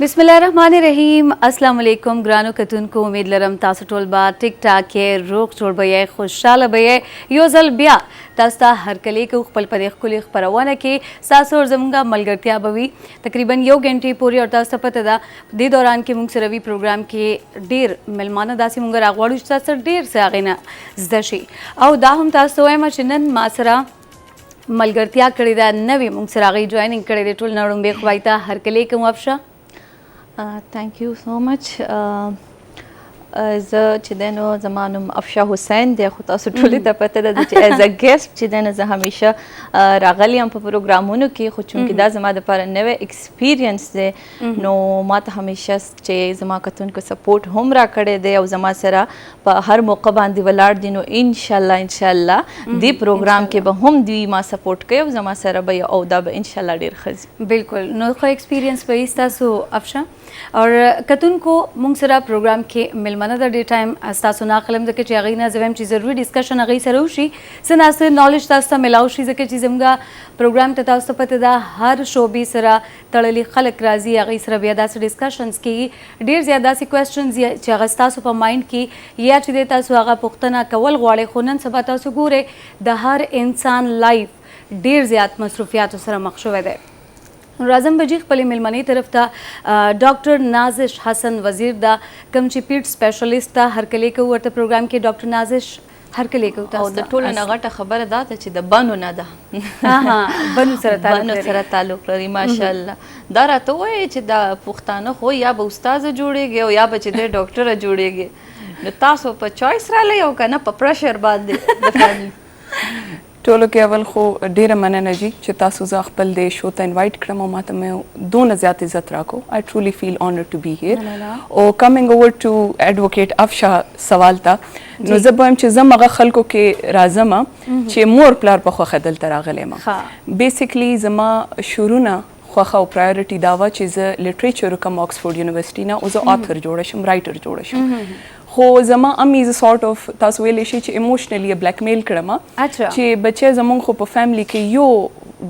बिस्मिल्लाहिर्रहमानिर्रहीम अस्सलाम वालेकुम ग्रानो कतुनको उम्मीद लरम तासु टोल बा टिक टाक के रोक जोड़ बये खुशहाल बये यो जल बिया तास्ता हर कले को खपल पर खुली खबरवाना के सासु और जमुंगा मलगरतिया बवी तकरीबन यो घंटे पूरी और तास्ता पतदा दे दौरान के मुंग रवि प्रोग्राम के डेर मेलमाना दासी मुंगर आगवाड़ू तास्ता डेर से आगेना जशी औ दाहम तास्तो एमा चिनन मासरा मलगरतिया कड़ीदा नवी मुंग सरागी ज्वाइनिंग कड़ीदे टोल नड़ुम बेखवाइता हर कले को Afsha Thank you so much. زه چې دی نو زما نوم افشا حسین دی خو تاسو ټولو ته پته ده چې ایز ا ګیسټ چې دی نو زه همیشه راغلی یم په پروګرامونو کې خو چونکې دا زما دپاره نوی ایکسپیرینس دی نو ما ته همیشه چې زما کتونکو سپورټ هم راکړی دی او زما سره په هر موقع باندې ولاړ دي نو انشاءالله دې پروګرام کې به هم دوی ما سپورټ کوي او زما سره به یو عہده به انشاءالله ډېر ښه ځي بالکل نو خو ایکسپیرینس به ستاسو افشا और कतुनको मुंग सरा प्रोग्राम के मिलमाना द डे टाइम अस्तासु नाखलम द के चागीना जवम चीज जरूरी डिस्कशन अगई सरोशी सनास नॉलेज तास्ता मिलाउशी ज के चीजमगा प्रोग्राम ततास्ता पतदा हर शोबी सरा तड़ली खलक राजी अगई सरा बियादा से डिस्कशंस की ढेर ज्यादा से क्वेश्चंस या चागस्तासु प माइंड की या च देता सु आगा पुख्तना कवल गवाड़े खुनन सबता सु गुरे द हर इंसान लाइफ ढेर ज्यादा मसरूफियात सरा मखशुवे दे राजम बजी खपली मिलमनी तरफ था डॉक्टर नाजिश हसन वजीर दा कम ची पीट स्पेशलिस्ट था हर कले को वर्त प्रोग्राम के डॉक्टर नाजिश हर कले को او د ټولو نه غټه خبره دا ده چې د بنو نه ده بنو سره تعلق لري ماشاءالله دا راته وایي چې د پښتانه خو یا به استاد جوړیږي او یا به چې د ډاکټر جوړیږي نو تاسو په چويس را لې او کنه په پرشر باندې د فیملی ټولو کې اول خو ډیره مننه جی چې تاسو زه خپل د شو ته انوایټ کړم او ماته مې دونه زیات عزت راکو آی ټرولی فیل آنرډ ټو بی هیر او کمینګ اوور ټو ایڈوکیټ افشا سوال ته نو زه به چې زه مغه خلکو کې راځم چې مور پلار په خوخه دلته راغلی یم بیسیکلی زما شروع نه خوخه او پرایورټي دا وه چې زه لټریچر کوم آکسفورډ یونیورسټي نه او زه آثر جوړه شم رایټر جوړه شم خو زما امي از سورت اف تاسو ویلی شي چې ایموشنلی بلیک میل کړم چې بچي زمونږ خو په فیملی کې یو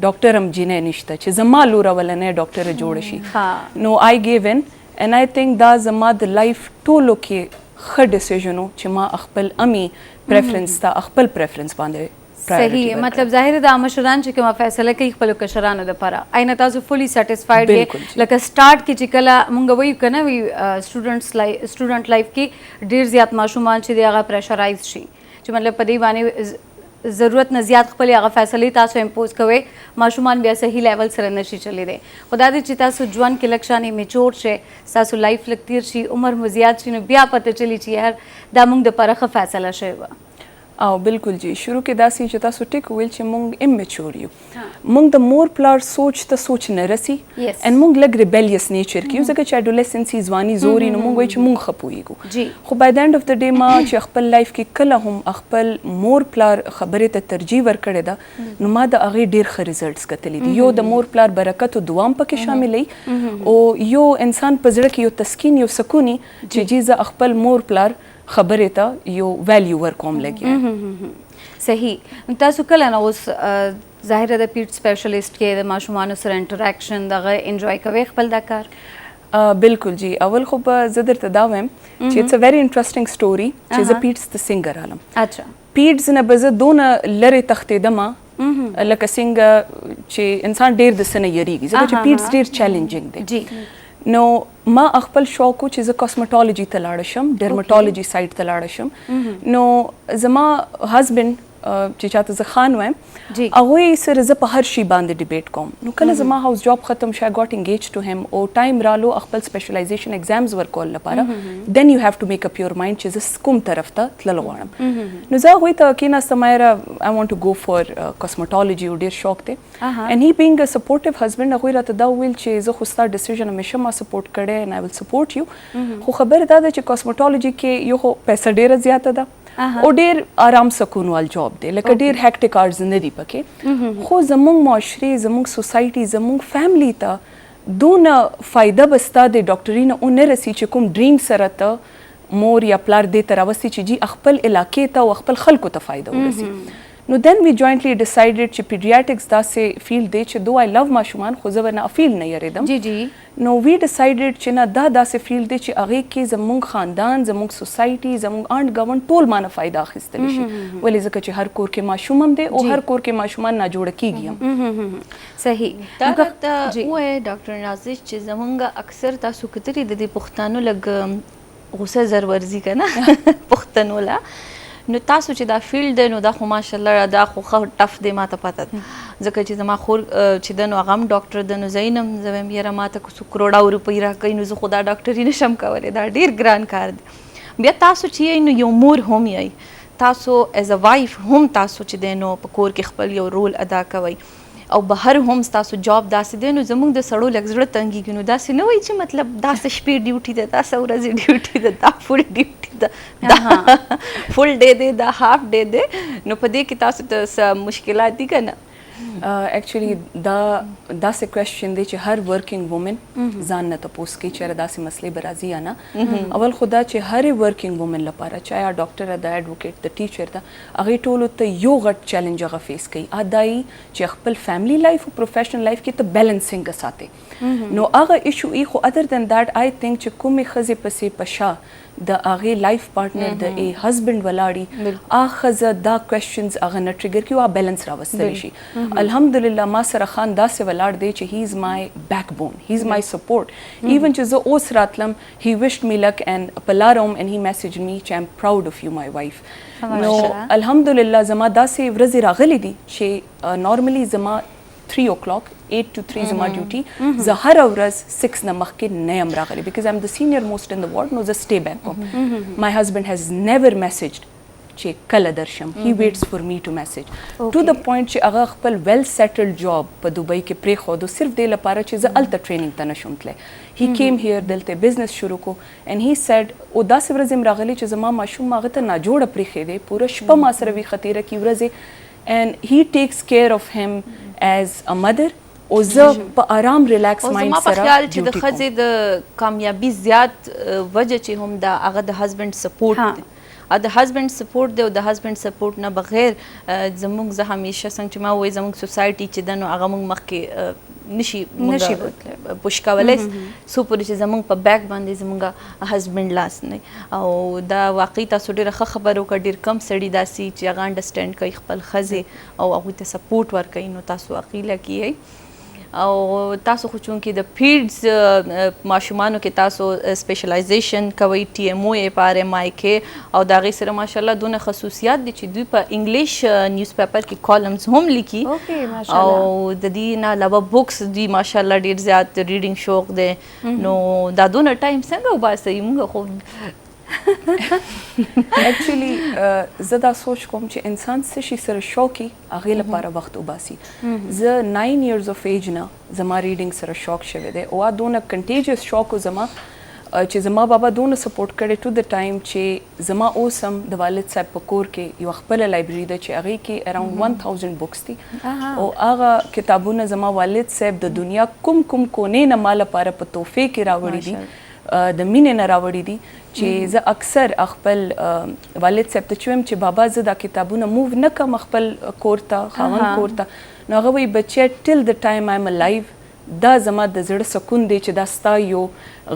ډاکټر هم جینې نشته چې زما لور ولنه ډاکټر جوړ شي نو آی گیو ان and I think دا زما د لایف ټولو کې ښه ډیسیژن چې ما خپل امي پریفرنس تا خپل پریفرنس باندې صحیح مطلب ظاهر د مشران چې کومه فیصله کوي خپل کشرانو لپاره اينه تاسو فولي سټیسفاید دي لکه سٹارټ کې چې کله مونږ وایو کنه وی سټوډنټ لایف کې ډیر زیات ماشومان چې دغه پریشرایز شي چې مطلب په دې باندې ضرورت نه زیات خپل هغه فیصله تاسو امپوز کوي ماشومان بیا صحیح لیول سره نشي چلی دي خدای دې چې تاسو ژوند کې لکشانې میچور شي تاسو لایف لکتیر شي عمر مو زیات شي نو بیا پته چلی چې هر دا مونږ د پرخه فیصله شي او بالکل جی شروع کې داسې چې تاسو ټیک ویل چې مونږ امچور یو مونږ د مور پلار سوچ ته سوچ نه رسی ان مونږ لګ ریبلیس نیچر کې ځکه چې اډولسنسي ځواني زوري نو مونږ وایي چې مونږ خپويګو خو بای د اند اف د ډے ما چې خپل لایف کې کله هم خپل مور پلار خبره ته ترجیح ورکړې ده نو ما د هغه ډیر ښه ریزلټس کتلې دي یو د مور پلار برکت او دوام پکې شاملې او یو انسان په زړه کې یو تسکین یو سکونی چې جیزه خپل مور پلار خبره ته یو ویلیو ورکوم لګي صحیح تاسو کله نو اوس ظاهر د پیټ سپیشلیست کې د ماشومان سره انټریکشن دغه انجوای کوي خپل دا کار بالکل جی اول خو به زه درته دا وایم چې اټس ا ویری انټرېسټینګ سټوري چې زه پیټس د سنگر علم اچھا پیټس نه به زه دونه لرې تښتېدم لکه څنګه چې انسان ډېر د سنه یریږي ځکه چې پیټس ډېر چیلنجینګ دی جی نو ما خپل شوق چې زه کاسمټالوجي ته لاړ شم ډرمټالوجي سایډ ته لاړ شم نو زما هسبند چې چاته زه خان وایم هغوی سره زه په هر شي باندې ډیبیټ کوم نو کله زما هاوس جاب ختم شو ګاټ انګیج ټو هیم او ټایم رالو خپل سپیشلایزیشن ایگزامز ورکول لپاره دین یو هاف ټو میک اپ یور مایند چې زه کوم طرف ته تلل غواړم نو زه هغوی ته کېناستم آی وانټ ټو گو فار کاسمټالوجي او ډېر شوق دی and he being a supportive husband هغوی راته دا ویل چې زه خو ستا ډیسیژن همیشه ما سپورټ کړی and I will support you خو خبره دا ده چې کاسمټالوجي کې یو خو پیسه ډېره زیاته ده او ډیر آرام سکون وال جاب دی لکه ډیر هیکټیک آرز نه دی پکې خو زموږ معاشري زموږ سوسایټي زموږ فیملی ته دونه فایده بستا د ډاکټرینه او نه رسی چې کوم ډریم سره ته مور یا پلار دې ته راوستي چې جی خپل علاقې ته او خپل خلکو ته فایده ورسي نو دین وی جوائنټلی ډیسایډډ چې پیډیاټکس داسې فیلډ دی چې دو آی لو ماشومان خو زه ورنه فیلډ نه یریدم جی جی نو وی ډیسایډډ چې نه دا داسې فیلډ دی چې هغې کې زموږ خاندان زموږ سوسایټي زموږ آنټ ګوند ټول مانه فایده اخیستلی شي ولې ځکه چې هر کور کې ماشوم هم دی او هر کور کې ماشومان ناجوړه کیږي هم صحیح دا راته ووایه ډاکټر نازش چې زمونږ اکثر تاسو کتلي د دې پښتانو لږ غوسه زر ورځي که نه پښتنو له نو تاسو چې دا فیلډ دی نو دا خو ماشاءالله دا خو ښه ټف دی ما ته پته ده ځکه چې زما خور چې ده نو هغه هم ډاکټر ده نو زه یې نه یم زه وایم یاره ما ته که څوک کروړه روپۍ راکوي نو زه خو دا ډاکټري نشم کولی دا ډېر ګران کار دی بیا تاسو چې یئ نو یو مور هم یئ تاسو ایز ا وایف هم تاسو چې دی نو په کور کې خپل یو رول ادا کوئ او بهر هم ستاسو جاب داسې دی نو زموږ د سړو لږ زړه تنګېږي نو داسې نه وایي چې مطلب داسې شپې ډیوټي ده داسې ورځې ډیوټي ده دا فل ډیوټي ده دا فل ډے دی دا هاف ډے دی نو په دې کې تاسو ته څه مشکلات دي که نه ایکچولی دا داسې کوېسچن دی چې هر ورکینګ وومن ځان نه تپوس کوي چېرې داسې مسلې به راځي یا نه اول خو دا چې هرې ورکینګ وومن لپاره چاہے ډاکټر ده ایډوکیټ ده ټیچر ده هغې ټولو ته یو غټ چیلنج هغه فیس کوي دا یې چې خپل فیملی لایف او پروفیشنل لایف کې ته بیلنسنګ ساتي نو هغه ایشو ای خو ادر دین دیٹ آی تھنک چې کومې ښځې پسې په شا د هغې لایف پارټنر د ای هسبنډ ولاړي هغه ښځه دا کوېسچنز هغه نه ټریګر کړي او هغه بیلنس راوستلی شي الحمدلله ما سره خان داسې ولاړ دی چې هی از مای بیک بون هی از مای سپورټ ایون چې زه اوس راتلم هی وشډ می لک اینڈ په لاره هم اینڈ هی میسیج می چې ایم پراؤډ اف یو مای وایف نو الحمدلله زما داسې ورځې راغلي دي چې نارملی زما 3 o'clock 8 to 3 زما ډیوټي زه هره ورځ 6 نه مخکې نه یم راغلی بیکاز ایم د سینیر موسٹ ان د وارډ نو زه سټے بیک کوم مای هسبنډ هیز نیور میسیجډ چې کله درشم هی ویټس فور می ټو میسیج ټو د پوینټ چې هغه خپل ویل سیټلډ جاب په دوبۍ کې پرېښودو صرف دې لپاره چې زه هلته ټریننګ ته نشم تللی هی کیم هیر دلته بزنس شروع کو اینڈ هی سیډ او داسې ورځې م راغلی چې زما ماشوم هغه ته ناجوړه پرېښې دی پوره شپه ما سره ویښه تېره کړي ورځې اینڈ هی ټیکس کیر اف هیم ایز ا مدر او زه په آرام ریلیکس مایند زما په خیال چې د ښځې د کامیابي زیات وجه چې هم د هغه د هسبنډ سپورټ دی د هسبنډ سپورټ دی او د هسبنډ سپورټ نه بغیر زموږ زه همیشه څنګه چې ما وایي زموږ سوسایټي چې ده نو هغه موږ مخکې نشي پوش کولی څو پورې چې زموږ په بیک باندې زموږ هسبنډ لاس نه او دا واقعي تاسو ډېره ښه خبره وکړه ډېر کم سړي داسې چې هغه انډرسټینډ کوي خپل ښځې او هغوی ته سپورټ ورکوي نو تاسو عقیله کیئ او تاسو خو چونکې د پیډز ماشومانو کې تاسو سپیشلایزیشن کوئ ټي ایم او یې په آر ایم آی کې او د هغې سره ماشاءالله دونه خصوصیات دي چې دوی په انګلیش نیوز پیپر کې کالمز هم لیکي او د دې نه علاوه بکس دوی ماشاءالله ډېر زیات ریډینګ شوق دی نو دا دونه ټایم څنګه وباسئ موږ خو ایکچولی زه دا سوچ کوم چې انسان څه شي سره شوق وي هغې لپاره وخت وباسي زه 9 years of age نه زما ریډینګ سره شوق شوی دی او دونه کنټیجس شوق و زما چې زما بابا دونه سپورټ کړی ټو د ټایم چې زما اوس هم د والد صاحب په کور کې یوه خپله لایبرري ده چې هغې کې اراؤنډ 1000 بکس دي او هغه کتابونه زما والد صاحب د دنیا کوم کونې نه ما لپاره په تحفې کې راوړي دي د مینې نه راوړي دي چې زه اکثر خپل والد صاحب ته چې وایم چې بابا زه دا کتابونه موو نه کړم خپل کور ته خاوند کور ته نو هغه وایي بچیه ټل د ټایم آیم لایف دا زما د زړه سکون دی چې دا ستا یو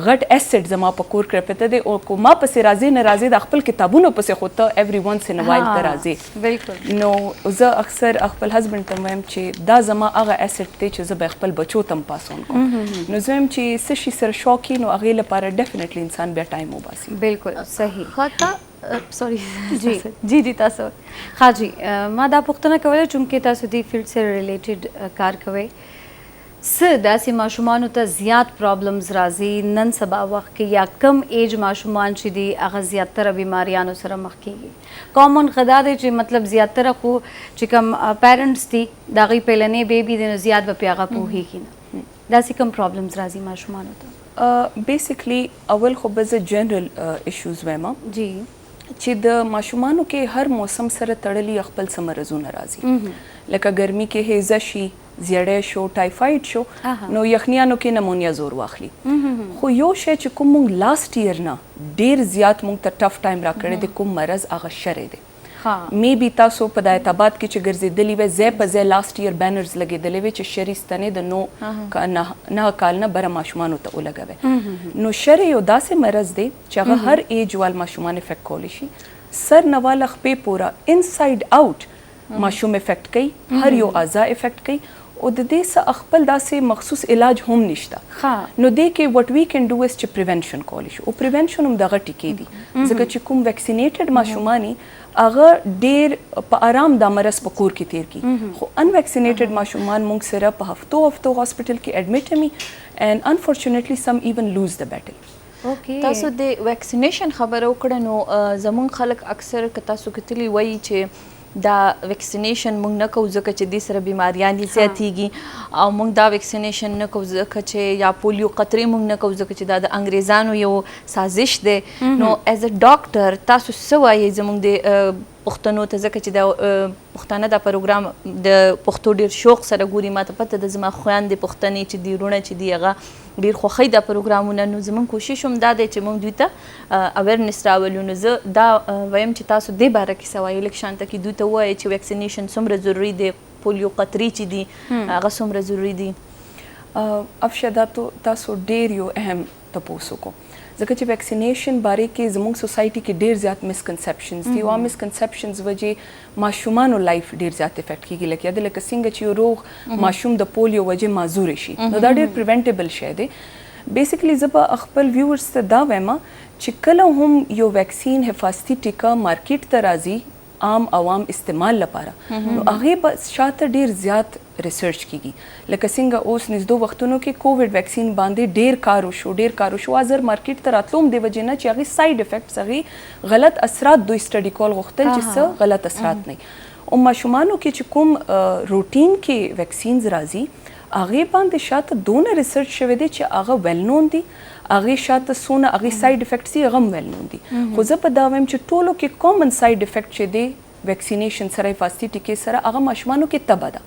غټ ایسټ زما په کور کې پته دی او کو ما پسې راځي نه راځي د خپل کتابونو پسې خو ته ایوری ونس ان وایل ته راځي بالکل نو زه اکثر خپل هسبنډ ته وایم چې دا زما هغه ایسټ دی چې زه به خپل بچو ته پاسون کوم نو زه وایم چې څه شي سره شوق وي نو هغې لپاره ډیفینیټلی انسان بیا ټایم وباسي بالکل صحیح سوري جی تاسو ها جی ما دا پوښتنه کوله چونکې تاسو دې فیلډ سره ریلیټډ کار کوئ څه داسې ماشومانو ته زیات پرابلمز راځي نن سبا وخت کې یا کم ایج ماشومان چې دي هغه زیاتره بیماریانو سره مخ کیږي کامن غدا دی چې مطلب زیاتره خو چې کوم پیرنټس دي د هغوی پیلنی بیبي دی نو زیات به پرې هغه پوهېږي نه داسې کوم پرابلمز راځي ماشومانو ته بیسیکلی اول خو به زه جنرل ایشوز وایم جی چې د ماشومانو کې هر موسم سره تړلي خپل څه مرضونه راځي لکه ګرمي کې هیزه شي زیړی شو ټایفاید شو نو یخنیانو کې نمونیا زور واخلي خو یو شی چې کوم مونږ لاست ایئر نه ډېر زیات مونږ ته ټف ټایم راکړی دی کوم مرض هغه شری دی می بي تاسو په د اعتباد کې چې ګرځېدلی وي ځای په ځای لاست ایئر بینرز لګېدلی وي چې شري ستنې د نه کال نه بره ماشومانو ته ولګوي. نو شری یو داسې مرض دی چې هغه هر ایج وال ماشومان افیکټ کولی شي. سر نه واله خپې پوره انساید آوټ ماشوم افیکټ کوي، هر یو اعضا افیکټ کوي او د دې څه خپل داسې مخصوص علاج هم نشته. نو دې کې وټ وی کین ډو از چې پریونشن کولی شو او پریونشن هم دغه ټیکې دي ځکه چې کوم ویکسینیټډ ماشومانی هغه ډیر په آرام د مرض په کور کې تیر کی، خو ان ویکسینیټډ ماشومان موږ سره په هفتو هاسپټل کې اډمیټ همي and unfortunately some even lose the battle. تاسو د ویکسینیشن خبره وکړه نو زمونږ خلک اکثر که تاسو کتلی وایي چې دا ویکسینیشن موږ نه کوو ځکه چې دې سره بیماریان دي زیاتیږي او موږ دا ویکسینیشن نه کوو ځکه چې یا پولیو قطرې موږ نه کوو ځکه چې دا د انګریزانو یو سازش دی. نو ایز ا ډاکټر تاسو څه وایي زموږ د پښتنو ته ځکه چې د پښتانه دا پروګرام د پښتو ډیر شوق سره ګوري، ماته پته د زما خویندې پښتنې چې دي وروڼه چې دي هغه ډیر خوښوي دا پروګرامونه. نو زموږ کوشش هم دا دی چې موږ دوی ته اویرنس راولو. نو زه دا وایم چې تاسو دې باره کې څه وایي، لږ شانته کې دوی ته ووایي چې ویکسینیشن څومره ضروري دی، پولیو قطرې چې دي هغه څومره ضروري دي. افشه دا تاسو ډیر یو اهم تپوس وکړو ځکه چې ویکسینیشن باره کې زموږ سوسایټي کې ډیر زیات مسکنسپشنز دي او مسکنسپشنز وجې ماشومانو لایف ډیر زیات افیکټ کیږي. لکه څنګه چې یو روغ ماشوم د پولیو وجې معذور شي نو دا ډیر پریونټیبل شی دی. بیسیکلی زه به خپل ویورز ته دا وایم چې کله هم یو ویکسین حفاظتي ټیکه مارکیټ ته راځي عام عوام استعمال لپاره نو هغه به شاته ډیر زیات ریسرچ کیږي. لکه څنګه اوس نږدې وختونو کې کووډ ویکسین باندې ډیر کار وشو ازر مارکیټ ته راتلوم دی وجې نه چې هغه ساید افیکټس هغه غلط اثرات دوی سټډي کول غوښتل چې څه غلط اثرات نه او ماشومانو کې چې کوم روټین کې ویکسینز راځي هغه باندې شاته دونه ریسرچ شوی دی چې هغه ویل نون دي، هغه شاته سونه هغه ساید افیکټس یې غم ویل نون دي. خو زه په دا وایم چې ټولو کې کامن ساید افیکټ چې دی ویکسینیشن سره حفاظتي ټیکې سره هغه ماشومانو کې تبه ده.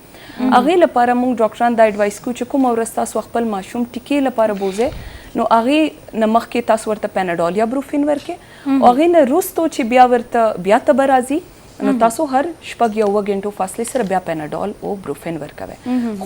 هغه لپاره موږ ډاکټران دا اډوایس کوو چې کوم ورځ تاسو خپل ماشوم ټیکې لپاره بوزئ نو هغه نه مخکې تاسو ورته پیناډول یا بروفین ورکړئ او هغه نه وروستو چې بیا ورته بیا تبه راځي نو تاسو هر شپږ یا اووه غنټو فاصلې سره بیا پیناډول او بروفین ورکوئ.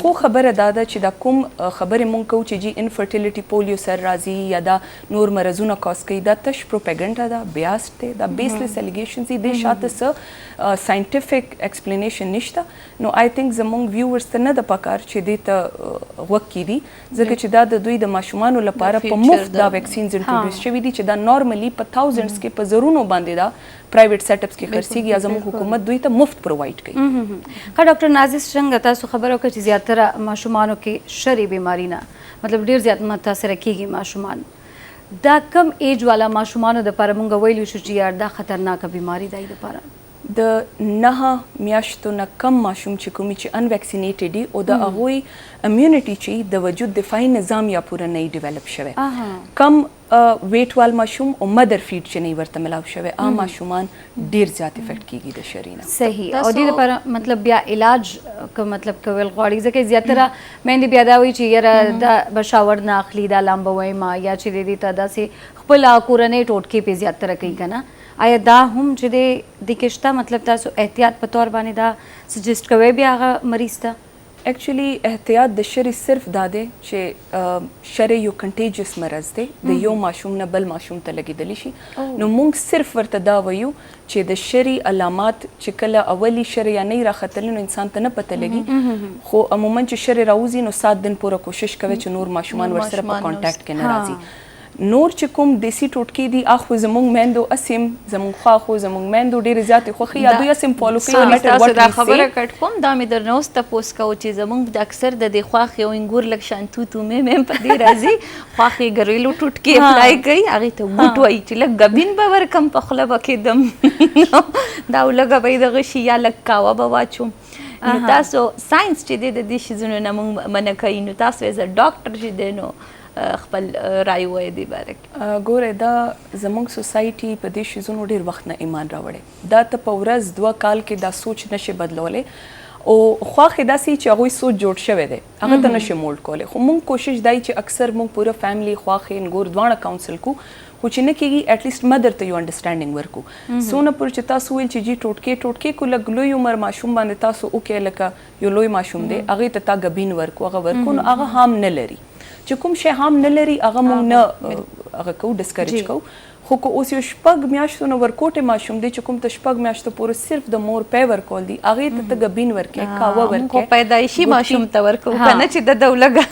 خو خبره دا ده چې دا کوم خبرې مونږ کوو چې جی انفرټیلیټي پولیو سره راځي یا دا نور مرضونه کاز کوي دا تش پروپاګنډا ده، بیاس دی، دا بیسلیس الیګیشنز دي، د شاته څه ساینټیفیک ایکسپلینیشن نشته. نو آی تھنک زمونږ ویورز ته نه د پکار چې دې ته غوږ کیدي ځکه چې دا د دوی د ماشومانو لپاره په مفت دا ویکسینز انټروډیوس شوي دي چې دا نارملی په تاوزنډز کې په زرونو باندې دا پرایویټ سیټ اپس کې خرڅیږي یا زموږ حکومت دوی ته مفت پرووایډ کوي. ډاکټر نازیز څنګه تاسو خبرو کې چې زیاتره ماشومانو کې شری بیماری نه مطلب ډیر زیات متاثر کیږي ماشومان، دا کم ایج والا ماشومانو د لپاره مونږ ویلو شو چې یار دا خطرناکه بیماری دی د لپاره د 9 میاشتو نه کم ماشوم چې کومي چې ان ویکسینیټډ دي او د هغوی امیونټي چې د وجود دفاعي نظام یا پوره نه ډیولپ شوی، کم ویټ وال ماشوم او مدر فیډ چې نه ورته ملاو شوی عام ماشومان ډیر زیات افیکټ کیږي د شرینه. صحیح. او دې لپاره مطلب بیا علاج مطلب کول غواړي ځکه زیاتره مېندې بیا دا وایي چې یاره دا بشاور نه اخلي دا لامبوي ما یا چې دې ته داسې خپل کورنۍ ټوټکې په زیاتره کوي کنه. آیا دا هم چې د کشته مطلب تاسو احتیاط په تور باندې دا سجیسټ کوي بیا هغه مریض ته؟ ایکچولی احتیاط د شری صرف دا دی چې شری یو کنټیجس مرض دی د یو ماشوم نه بل ماشوم ته لګیدلی شي. نو موږ صرف ورته دا وایو چې د شری علامات چې کله اولی شری یا نه راختلی نو انسان ته نه پته لګي، خو عموما چې شری راوځي نو 7 دن پوره کوشش کوي چې نور ماشومان ورسره په کانټیکټ کې نه راځي. نور چې کوم دیسی ټوټکې دي اخو زموږ میندو اسیم زموږ خواخو زموږ میندو ډېرې زیاتې خوښي یا دوی اسیم فالو کوي. تاسو دا خبره کټ کوم دا مې درنه اوس تپوس کوو چې زموږ د اکثر د دې خواښې او انګور لږ شان توتو مې په دې راځي خواښې ګریلو ټوټکې اپلای کوي هغې ته بوټ وایي چې لږ ګبین به ورکم په خوله به کېدم دا لږه به یې دغه شي یا لږ کاوه به واچوم. نو تاسو ساینس چې دی د دې شیزونو نه موږ منع کوي نو تاسو ایز ا ډاکټر چې دی نو خپل رای وایي دې باره کې؟ ګوره دا زموږ سوسایټي په دې شیزونو ډېر وخت نه ایمان راوړی، دا ته په ورځ 2 کال کې دا سوچ نشي بدلولی او خواښې داسې چې هغوی سوچ جوړ شوی دی هغه ته نشي مولډ کولی. خو موږ کوشش دی چې اکثر موږ پوره فیملی خواښې انګور دواړه کاونسل کو خو چې نه کېږي اټلیسټ مدر ته یو انډرسټانډینګ ورکو څونه پورې چې تاسو ویل چې جی ټوټکې کو لږ لوی عمر ماشوم باندې تاسو وکړئ لکه یو لوی ماشوم دی هغې ته تا ګبین ورکو هغه ورکو نو هغه هام نه لري چې کوم شی هام نه لري هغه موږ نه هغه کوو ډسکریج کوو خو که اوس یو 6 میاشتو نه ورکوټې ماشوم دی چې کوم ته 6 میاشتو پورې صرف د مور پی ورکول دي هغې ته ته ګبین ورکړې کاوه ورکړې پیدایشي ماشوم ته ورکو کنه چې د دولګه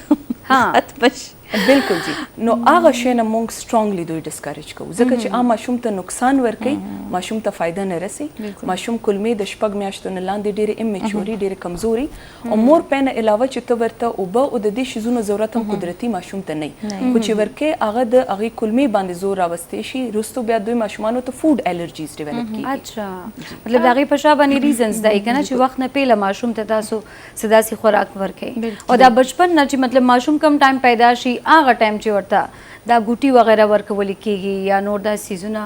اتپش بالکل جی نو هغه شی نه موږ سټرونګلی دوی ډسکریج کوو ځکه چې ماشوم ته نقصان ورکوي ماشوم ته فایده نه رسي ماشوم کلمې د 6 میاشتو نه لاندې ډېرې امیچوري ډېرې کمزوري او مور پی نه علاوه چې ته ورته اوبه او د دې شیزونو ضرورت هم قدرتي ماشوم ته نه خو چې ورکې هغه د هغې کلمې باندې زور راوستی شي وروستو بیا دوی ماشومانو ته فوډ الرجیز ډیولپ کیږي اچھا مطلب هغې په شا باندې ریزنز دی که نه چې وخت نه پیله ماشوم ته تاسو څه داسې خوراک ورکوئ او دا بچپن نه چې مطلب ماشوم کم ټایم پیدا شي هغه ټایم چې ورته دا ګوټي وغیره ورکول کېږي یا نور دا سیزونه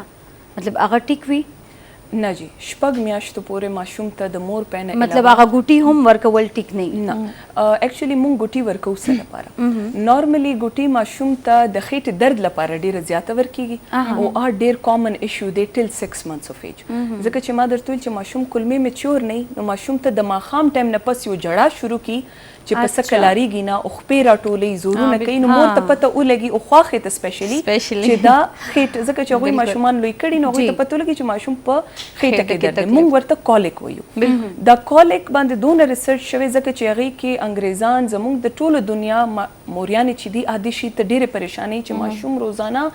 مطلب هغه ټیک وي نه جی 6 میاشتو پورې ماشوم ته د مور پی نه مطلب هغه ګوټي هم ورکول ټیک نه نه اکچولی مونږ ګوټي ورکو څه لپاره نارملی ګوټي ماشوم ته د خېټې درد لپاره ډیره زیاته ورکیږي او ډیر کامن ایشو دی ټل 6 months of age ځکه چې ما درته ویل چې ماشوم کلمې میچور نه نو ماشوم ته د ماښام ټایم نه پس یو جړه شروع کی چې په څه کلاریږي نه او خپې راټولې زورونه کوي نو مور ته پته ولګي او خواښې ته سپیشلی چې دا خېټه ځکه چې هغوی ماشومان لوی کړي نو هغوی ته پته ولګي چې ماشوم په خېټه کې درد دی موږ ورته کالیک وایو دا کالیک باندې دونه ریسرچ شوی ځکه چې هغې کې انګریزان زموږ د ټولو دنیا موریانې چې دي عادي شي ته ډېرې پریشانۍ چې ماشوم روزانه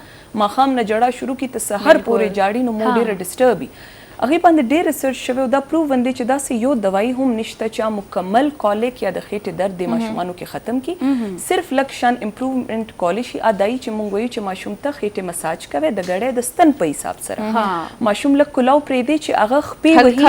ماښام نه جړه شروع کړي ته سحر پورې جاړي نو مور ډېره ډسټرب وي هغې باندې ډېر ریسرچ شوی او دا پروون دی چې داسې یو دوايي هم نشته چې مکمل کالیک یا د خېټې درد د ماشومانو کې ختم کړي صرف لږ شان امپروومنټ کولی شي دایي چې موږ وایو چې ماشوم ته خېټې مساج کوي د ګړۍ د ستن په حساب سره ماشوم لږ کلاو پرېږدي چې هغه خپې وهي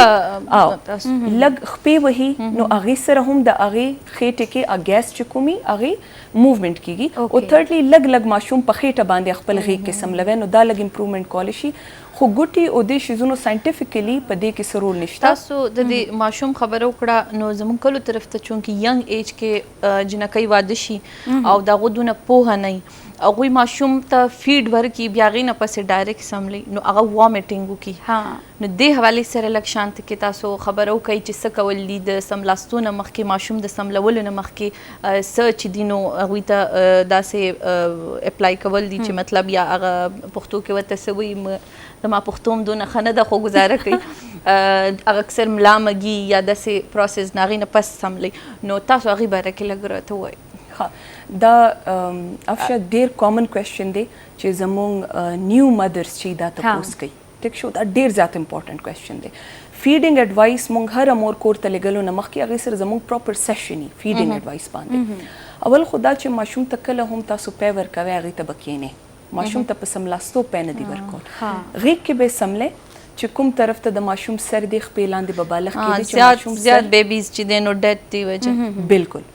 لږ خپې وهي نو هغې سره هم د هغې خېټې کې ګیس چې کومي هغې موومنټ کیږي او تھرډلی لږ ماشوم په خېټه باندې خپل غېږ کې سملوي نو دا لږ امپروومنټ کولی شي خو ګوټي او دې شیزونو ساینټیفیکلی په دې کې څه رول نشته تاسو د دې ماشوم خبره وکړه نو زموږ کلو طرف ته چونکې ینګ ایج کې جنکۍ واده شي او د هغو دونه پوهه نه وي هغوی ماشوم ته فیډ ورکړي بیا هغې نه پسې ډایرکټ سملی نو هغه وامیټینګ وکړي نو دې حوالې سره لږ شانت کې تاسو خبره وکړئ چې څه کول دي د سملاستو نه مخکې ماشوم د سملولو نه مخکې څه چې دي نو هغوی ته داسې اپلای کول دي چې مطلب یا هغه پښتو کې ورته څه وایي زما پښتو هم دونه ښه نه ده خو ګزاره کوي هغه اکثر ملا مږي یا داسې پروسس نه هغې نه پس سملی نو تاسو هغې باره کې لږ راته ووایئ دا افشا ډیر کامن کوېشن دی چې زموږ نیو مدرس چې دا تپوس کوي ټیک شو دا ډیر زیات امپورټنټ کوېشن دی فیډینګ اډوایس موږ هر مور کور ته لېږلو نه مخکې هغې سره زموږ پراپر سیشن وي فیډینګ اډوایس باندې اول خو دا چې ماشوم ته کله هم تاسو پی ورکوئ هغې ته به کښېنئ ماشوم ته په سملاستو پی نه دي ورکول غېږ کې به سملی چې کوم طرف ته د ماشوم سر دی خپې لاندې به بالغ کېږي چې ماشوم زیات بیبیز چې دی نو ډیت دی وجه بالکل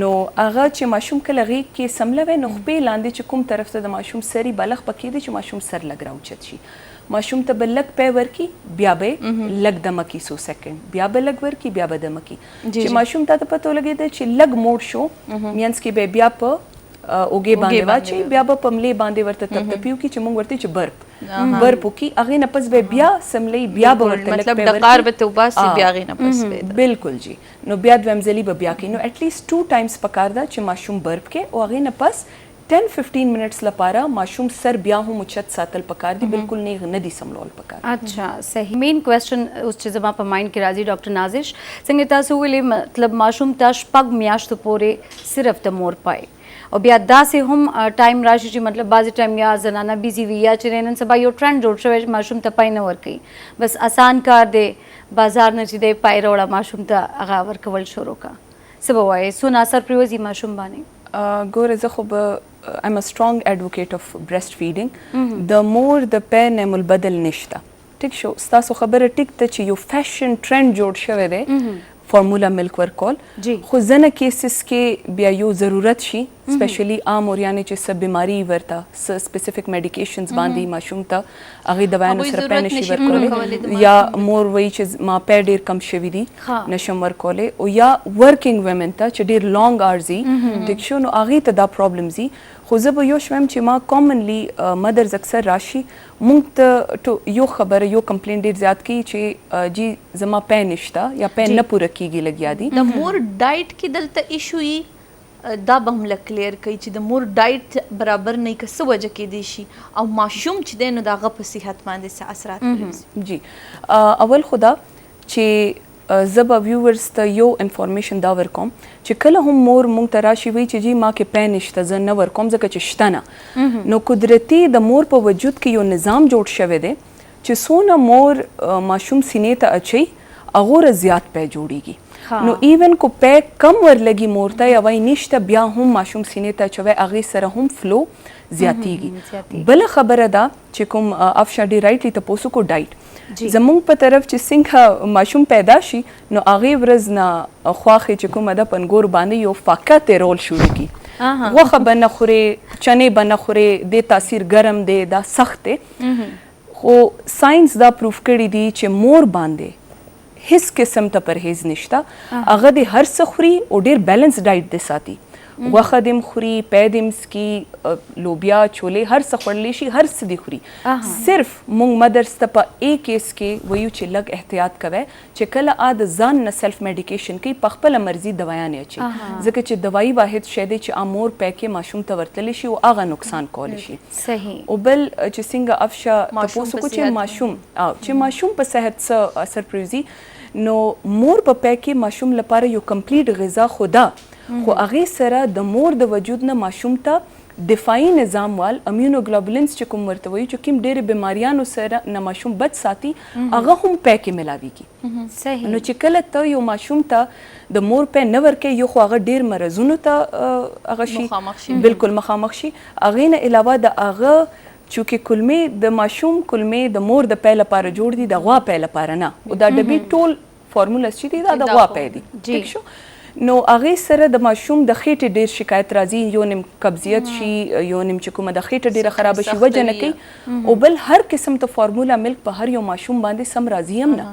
نو هغه چې ماشوم کله غېږ کې سملوي نو خپې لاندې چې کوم طرف ته د ماشوم سري بالغ پکې دی چې ماشوم سر لږ راوچت شي ماشوم ته به لږ پی ورکړي بیا به لږ دمه کړي 100 سیکنډ بیا به لږ ورکړي بیا به دمه کړي چې ماشوم ته پته ولګېده چې لږ موړ شو مینس کې به بیا په اوږې باندې واچي بیا به په ملې باندې ورته تپتپي وکړي چې موږ ورته چې برپ وکړي هغې نه پس به بیا سملی بیا به ورته مطلب ډقار به ته وباسي بیا هغې نه پس بالکل جی نو بیا دویم ځلي به بیا کوي نو اټلیسټ 2 ټایمز پکار ده چې ماشوم برپ کوي او هغې نه پس 10-15 منټس لپاره ماشوم سر بیا هم اوچت ساتل پکار دي بالکل نه دي سملول پکار اچھا صحیح مین کوېسچن اوس چې زما په مایند کې راځي ډاکټر نازش څنګه تاسو ویلې مطلب ماشوم ته 6 میاشتو پورې صرف د مور پای او بیا داسې هم ټایم راشي چې مطلب بعضې ټایم یا زنانه بیزي وي یا چې نن سبا یو ټرینډ جوړ شوی چې ماشوم ته پای نه ورکوي بس آسان کار دی بازار نه چې دی پای راوړه ماشوم ته هغه ورکول شروع کا څه به وایې څونه اثر پرې وځي ماشوم باندې ګوره زه خو به I'm a strong advocate of breastfeeding د مور د پی نعم البدل نشته ټیک شو ستاسو خبره ټیک ته چې یو فیشن ټرینډ جوړ شوی دی فارمولا ملک ورکول خو ځنه کیسز کې بیا یو ضرورت شي سپیشلی عام اوریانې چې څه بیماري ورته څه سپیسیفک میډیکیشنز باندې ماشوم ته هغې دوایانو سره پی نشي ورکولی یا مور وایي چې ما پی ډېر کم شوي دي نشم ورکولی او یا ورکینګ ویمن ته چې ډېر لانګ آرز وي ټیک شو نو هغې ته دا پرابلمز وي خو زه به یو شوم چې ما کامنلی مدرز اکثر راشي مونږ ته یو خبره یو کمپلین ډیر زیات کوي چې جی زما پی نشته یا پی نه پوره کیږي لګیا دي د مور ډایټ کې دلته ایشو یي دا به هم لږ کلیر کوي چې د مور ډایټ برابر نه که څه وجه کیدی شي او ماشوم چې دی نو د هغه په صحت باندې څه اثرات پرېږدي. جی اول خو دا چې زه به ویورز ته یو انفارمیشن دا ورکوم چې کله هم مور مونږ ته راشي وایي چې جی ما کې پی نشته زه نه ورکوم ځکه چې شته نه نو قدرتي د مور په وجود کې یو نظام جوړ شوی دی چې څونه مور ماشوم سینې ته اچوي هغومره زیات پی جوړیږي نو ایون کو پی کم ورلګي مور ته یا وایي نشته بیا هم ماشوم سینې ته اچوي هغې سره هم فلو زیاتیږي. بله خبره ده چې کوم افشا ډي رایټلی تپوس وکړو ډایټ زمونږ په طرف چې څنګه ماشوم پیدا شي نو هغې ورځ نه خواښې چې کومه ده پنګور باندې یو فاقه تیرول شروع کی غوښه به نه خورې چنې به نه خورې دې تاثیر ګرم دی دا سخت دی خو ساينس دا پروف کړي دي چې مور باندې هیڅ قسم ته پرهیز نشته هغه د هر څه خوري او ډیر بیلنس ډایټ دی ساتي غوښه دې خوري پی دې مسکي لوبیا چولې هر څه خوړلی شي هر څه دې خوري صرف مونږ مدرس ته په ا کیس کې وایو چې لږ احتیاط کوئ چې کله د ځان نه سیلف میډیکیشن کوي په خپله مرضي دوایانې اچي ځکه چې دوایي واحد شی دی چې امور پی کې ماشوم ته ورتلی شي او هغه نقصان کولی شي. صحیح. او بل چې څنګه افشا تپوس وکړو چې ماشوم په صحت څه اثر پرېږدي نو مور په پی کې ماشوم لپاره یو کمپلیټ غذا خو ده خو هغې سره د مور د وجود نه ماشوم ته دفاعي نظام وال امیونوګلوبولینز چې کوم ورته وایي چې کوم ډېرې بیماریانو سره نه ماشوم بچ ساتي هغه هم پی کې ملاویږي. صحیح. نو چې کله ته یو ماشوم ته د مور پی نه ورکوې یو خو هغه ډېر مرضونو ته هغه شي بالکل مخامخ شي هغې نه علاوه د هغه چونکې کلمې د ماشوم کلمې د مور د پی لپاره جوړ دي د غوا پی لپاره نه او دا ډبې ټول فارمولس چې دي دا د غوا پی دي ټیک شو نو هغې سره د ماشوم د خېټې ډېر شکایت راځي یو نیم قبضیت شي یو نیم چې کومه د خېټه ډېره خرابه شي وجه نه کوي او بل هر قسم ته فارمولا ملک په هر یو ماشوم باندې سم راځي هم نه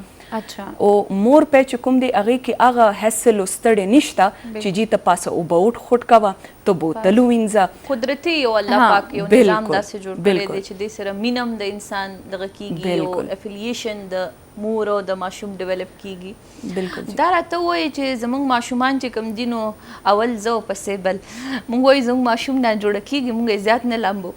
او مور پی چې کوم دی هغې کې هغه حسل او ستړی نشته چې جی ته پاسه اوبه وټ کوه ته بوتل ووینځه قدرتي یو الله پاک یو نظام داسې جوړ کړی دی چې دې سره مینم د انسان دغه کیږي او افیلیشن د مور او د ماشوم ډیولپ کیږي. بالکل. دا راته وایي چې زموږ ماشومان چې کوم دي نو اول زه پسې بل موږ وایي زموږ ماشوم نه جوړه کیږي موږ یې زیات نه لامبو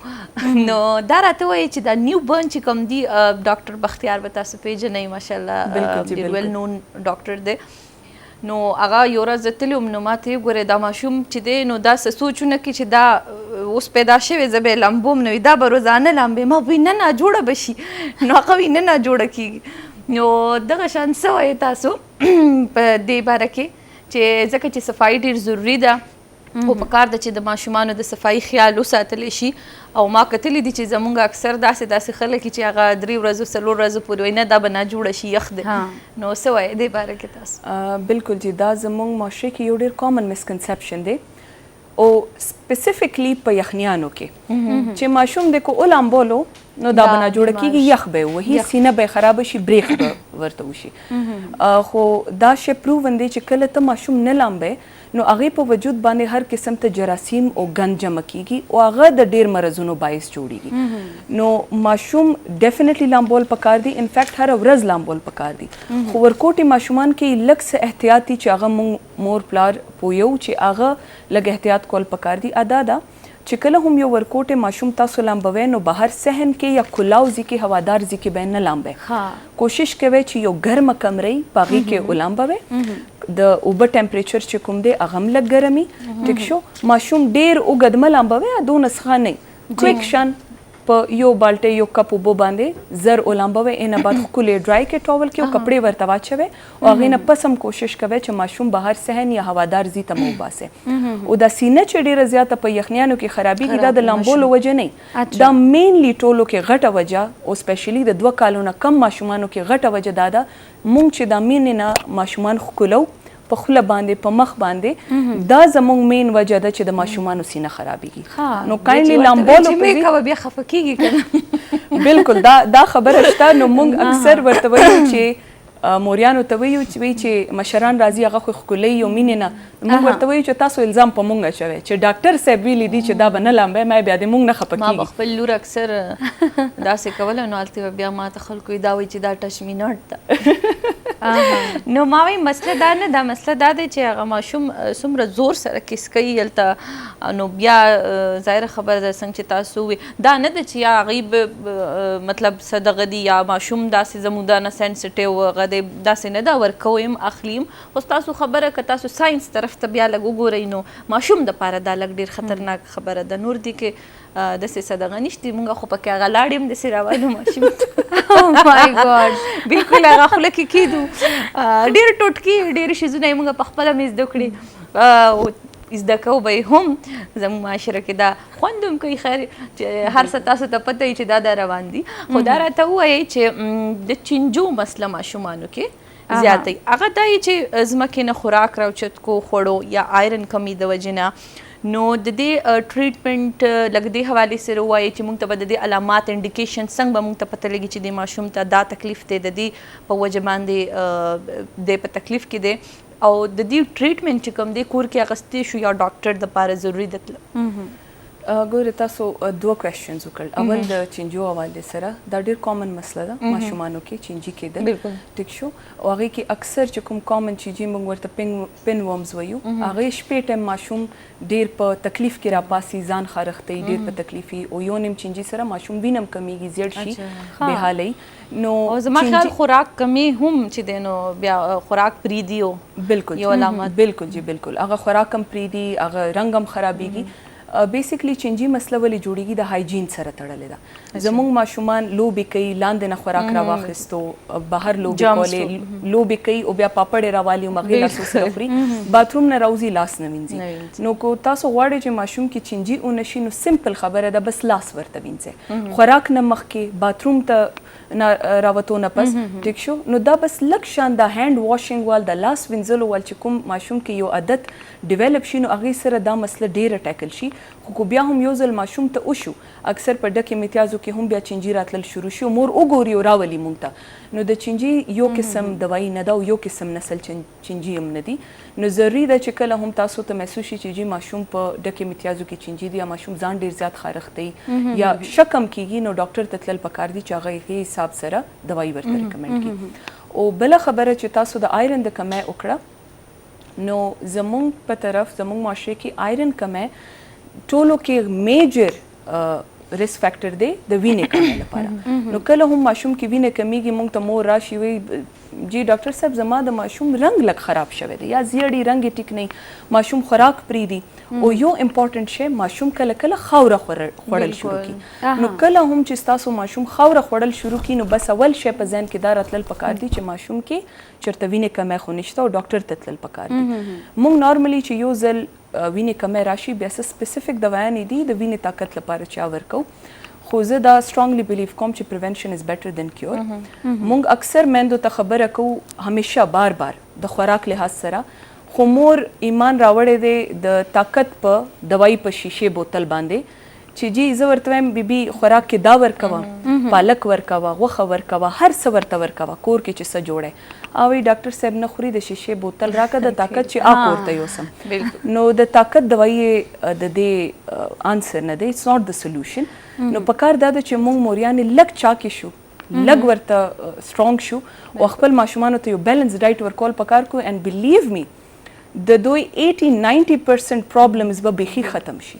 نو دا راته وایي چې دا نیو برن چې کوم دي ډاکټر بختیار به تاسو پیژنئ ماشاءالله ډېر ویل نون ډاکټر دی نو هغه یو ورځ تللی وم نو ما ته یې ګورې دا ماشوم چې دی نو دا څه سوچونه کوي چې دا اوس پیدا شوی زه به یې لامبوم نو دا به روزانه لامبې ما وایي نه جوړه به شي نو هغه وایي نه جوړه کیږي نو دغه شان څه وایي تاسو په دې باره کې چې ځکه چې صفایي ډېر ضروري ده خو پکار ده چې د ماشومانو د صفایي خیال وساتلی شي او ما کتلی دي چې زمونږ اکثر داسې خلک چې هغه 3 ورځو 4 ورځو پورې وایي نه دا به نه جوړه شي یخ دی نو څه وایي دې باره کې تاسو؟ بالکل چې دا زمونږ معاشره کې یو ډېر کامن مسکنسپشن دی او سپیسیفیکلی په یخنیانو کې چې ماشوم دی کو ولامبولو نو دا به نه جوړه کېږي یخ به یې وهي سینه به یې خرابه شي بریخ به ورته وشي خو دا شی پروون دی چې کله ته ماشوم نه لامبې نو هغې په وجود باندې هر قسم ته جراثیم او ګند جمع کیږي او هغه د ډېر مرضونو باعث جوړیږي نو ماشوم ډیفینیټلی لامبول پکار دی انفیکټ هر ورځ لامبول پکار دی خو ورکوټي ماشومان کې لږ څه احتیاطي چې هغه مونږ مور پلار پویو چې هغه لږ احتیاط کول پکار دی ادا ده چې کله هم یو ورکوټې ماشوم تاسو لامبوئ نو بهر صحن کې یا کلاو ځای کې هوادار ځای کې به نه لامبئ کوشش کوئ چې یو ګرمه کمرې په هغې کې ولامبوئ د اوبه ټمپریچر چې کوم دی هغه هم لږ ګرمي ټیک شو ماشوم ډېر اوږد مه لامبوئ دونه څخه نه کویک شان په یو بالټۍ یو کپ اوبه باندې زر ولامبوئ اینه بعد ښکلې ډرای کې ټاول کې او کپړې ورته واچوئ او هغې نه پس هم کوشش کوئ چې ماشوم بهر صحن یا هوادار ځای ته مه وباسئ او دا سینه چې ډېره زیاته په یخنیانو کې خرابېږي دا د لامبولو وجه نه دا مینلی ټولو کې غټه وجه او سپیشلي د 2 کالو نه کم ماشومانو کې غټه وجه دا ده مونږ چې دا مینې نه ماشومان ښکلو په خوله باندې په مخ باندې دا زموږ مین وجه ده چې د ماشومانو سینه خرابېږي نو کاینلی لامبولو په بیا خفه کیږي کنه بالکل دا خبره شته نو موږ اکثر ورته وایو چې موریانو ته وایو چې مشران راځي هغه خو ښکلوي او مینې نه موږ ورته وایو چې تاسو الزام په موږ اچوئ چې ډاکټر صاحب ویلي دي چې دا به نه لامبی ما بیا د موږ نه خفه ما کېږي. به خپل لور اکثر داسې کوله نو هلته به بیا ما ته خلکو دا وایي چې دا ټچ می ناټ ده. نو ما وایي مسله دا نه ده، مسله دا دی چې هغه ماشوم څومره زور سره کیس کوي هلته، نو بیا ظاهره خبره ده څنګه چې تاسو ووایي دا نه ده چې یا هغوی مطلب څه دغه دي یا ماشوم داسې زموږ دا نه سینسټیو هغه دی داسې نه ده ورکویم اخلیم. خو ستاسو خبره که تاسو ساینس طرف ته بیا لږ وګورئ نو ماشوم دپاره دا لږ ډېر خطرناک خبره ده. نور دي کې داسې څه دغه نشته موږ خو پکې هغه لاړ یم داسې روانو ماشوم Oh my God. بلکل هغه خوله کې کېدو ډېر ټوټکي ډېر شیزونه یې موږ په خپله مې زده کړي زده کوو به یې هم زموږ معاشره کې دا خوند هم کوي. خیر چې هر څه تاسو ته پته وي چې دا روان دي. خو دا راته ووایئ چې د چینجو مسله ماشومانو کې زیاتی هغه دا چې ځمکې نه خوراک راوچت کو خوړو یا آیرن کمی د وجې نه، نو د دې ټریټمنټ لږ دې حوالې سره ووایئ چې موږ ته به د دې علامات انډیکیشن څنګه به موږ ته پته لګي چې د ماشوم ته دا تکلیف دی د دې په وجه باندې دی په تکلیف کې دی او د دې ټریټمنټ چې کوم دی کور کې اخیستی شو یا ډاکټر دپاره ضروري ده تلل. ګوره تاسو دوه کوېشنز وکړل. اول د چینجو حوالې سره دا ډېر کامن مسله ده ماشومانو کې چینجي کېدل ټیک شو او هغې کې اکثر چې کوم کامن چینجي موږ ورته پن ورمز وایو هغې شپې ټایم ماشوم ډېر په تکلیف کې راپاسي ځان خارښتوي ډېر په تکلیف وي او یو نیم چینجي سره ماشوم وینم کمیږي زیړ شي بې حالۍ. نو زما خیال خوراک کمی هم چې دی نو بیا خوراک پریدي او بالکل یو علامت بالکل جی بالکل هغه خوراک هم پریدي هغه رنګ هم خرابېږي. بیسیکلی چینجي مسله ولې جوړیږي د هایجین سره تړلې ده. زموږ ماشومان لوبې کوي لاندې نه خوراک راواخیستو بهر لوبې کولې لوبې کوي او بیا پاپړې راوالي او هغې لاسو سره خوري باتروم نه راوځي لاس نه وینځي. نو کو تاسو غواړئ چې ماشوم کې چینجي ونه شي نو سمپل خبره ده بس لاس ورته وینځئ خوراک نه مخکې باتروم ته راوتو نه پس ټیک شو. نو دا بس لږ شان د هینډ واشنګ وال د لاس وینځلو وال چې کوم ماشوم کې یو عادت ډیولپ شي نو هغې سره دا مسله ډېره ټیکل شي. خو بیا هم یو ځل ماشوم ته وشو اکثر په ډکې امتیازو کې هم بیا چینجي راتلل شروع شي مور وګوري او راولي موږ ته. نو د چینجي یو قسم دوایي نه ده او یو قسم نسل چینجي هم نه دي. نو ضروري ده چې کله هم تاسو ته محسوس شي چې جی ماشوم په ډکې امتیازو کې چینجي دي یا ماشوم ځان ډېر زیات خارښتوي یا شک هم کېږي نو ډاکټر ته تلل پکار دي چې هغه یې حساب سره دوایي ورته ریکمنډ کړي. او بله خبره چې تاسو د آیرن د کمی وکړه نو زموږ په طرف زموږ معاشره کې آیرن کمی ټولو کې میجر ریسک فیکټر دی د وینې کمی لپاره. نو کله هم ماشوم کې وینې کمیږي موږ ته مور راشي وی جی ډاکټر صاحب زما د ماشوم رنګ لږ خراب شوی دی یا زیړی رنګ یې ټیک نه ماشوم خوراک پریدي او یو امپورټنټ شی ماشوم کله کله خاوره خوړل شروع کړي. نو کله هم چې تاسو ماشوم خاوره خوړل شروع کړي نو بس اول شی په ذهن کې دا راتلل پکار دي چې ماشوم کې چېرته وینې کمی خو نشته او ډاکټر ته تلل پکار دي. موږ نارملی چې یو ځل وینې کمی راشي بیا څه سپیسیفیک دوايانې دي د وینې طاقت لپاره چا ورکو. خو زه دا سټرونګلی بلیف کوم چې پریونشن از بیټر دین کیور. موږ اکثر میندو ته خبره کوو همیشه بار بار د خوراک لحاظ سره خو مور ایمان راوړی دی د طاقت په دوايي په شیشې بوتل باندې چې جی زه ورته وایم بیبي خوراک کې دا ورکوه پالک ورکوه غوښه ورکوه هر څه ورته ورکوه کور کې چې څه جوړی او ډاکټر صاحب نه خوري د شیشې بوتل راکړه د طاقت چې کور ته یوسم. نو د طاقت دوايي د دې آنسر نه دی اټس ناٹ د سولوشن. نو پکار دا ده چې موږ موریانې لږ چاکې شو لږ ورته سټرونګ شو او خپل ماشومانو ته یو بیلنس ډایټ ورکول پکار کو اینډ بلیو می د دوی 80-90% پرابلمز به بیخي ختم شي.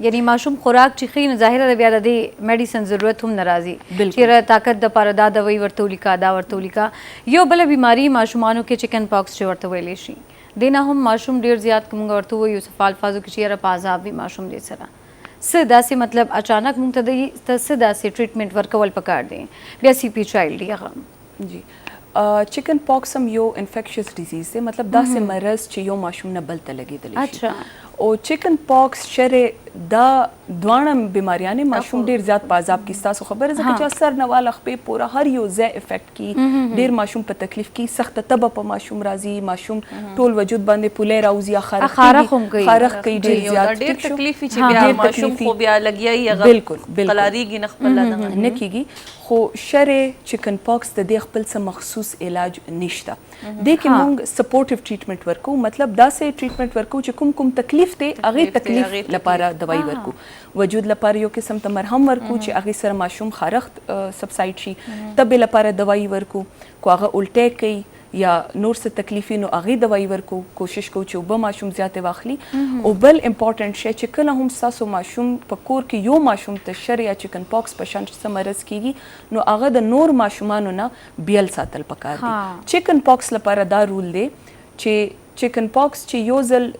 یعنی ماشوم خوراک چې خي نو ظاهره د بیا د میډیسن ضرورت هم ناراضي چې طاقت د پاره دا دوی ورته ولیکا دا ورته ولیکا. یو بل بیماری ماشومانو کې چکن پاکس چې ورته ویلې شي دینه هم ماشوم ډیر زیات کوم ورته وي یوسف الفاظو کې چې را پازاب وي ماشوم دې سره څه داسې مطلب اچانک موږ ته د څه داسې ټریټمنټ ورکول پکار دي بیا سی پی چایلډ دی هغه جی چکن پاکس هم یو انفیکشس ډیزیز دی مطلب داسې مرض چې یو ماشوم نه بل ته لګېدلی شي. او چکن پاکس شرې دا دواړه بیماریانې ماشوم ډیر زیات په عذاب کې ستاسو خبره ځکه چې اثر نه والا خپې پورا هر یو ځای افیکټ کی ډیر ماشوم په تکلیف کې سخت تبه په ماشوم راځي ماشوم ټول وجود باندې پولې راوځي یا خارخ کوي ډیر زیات ډیر تکلیف چې بیا ماشوم خو بیا لګیایي هغه بالکل قلاریږي نه خپل نه کیږي خو شرې چکن پاکس د دې خپل څه مخصوص علاج نشته دې کې موږ سپورټیو ټریټمنټ ورکو مطلب داسې ټریټمنټ ورکو چې کوم تکلیف ته هغه تکلیف لپاره دوايي ورکو وجود لپاره یو قسم ته مرهم ورکو چې هغه سره ماشوم خارخ سبساید شي تبه لپاره دوايي ورکو کو هغه الټه کوي یا نور څه تکلیفي نو هغه دوايي ورکو کوشش کو چې وب ماشوم زیاته واخلي او بل امپورټنت شی چې کله هم تاسو ماشوم په کور کې یو ماشوم ته شر یا چکن پاکس په شان څه مرز کیږي نو هغه د نور ماشومانو نه بیل ساتل پکار دي چکن پاکس لپاره دا رول دی چې چکن پاکس چې یو ځل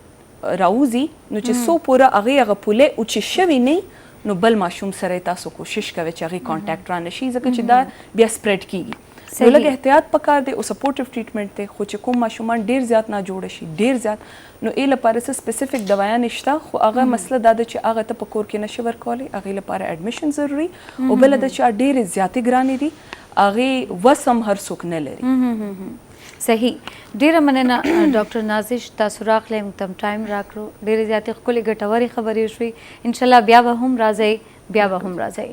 راوزی نو چې سو پورا هغه پوله او چې شوی نه نو بل ماشوم سره تاسو کوشش کوي چې هغه کانټیکټ را نشي ځکه چې دا بیا سپریډ کیږي نو لږ احتیاط پکار دی او سپورټیو ټریټمنټ ته خو چې کوم ماشومان ډیر زیات نه جوړ شي ډیر زیات نو ای لپاره څه سپیسیفیک دوايان نشته خو هغه مسله دا ده چې هغه ته په کور کې نشي ورکولای هغه لپاره اډمیشن ضروری او بل د چې ډیر زیاتې ګرانې دي هغه وسم هر څوک نه لري صحیح ډیره مننه ډاکټر نازش تاسو راغلی موږ ته ټایم راکړو ډیرې زیاتې ښکلې ګټورې خبرې شوې انشاءالله بیا به هم راځئ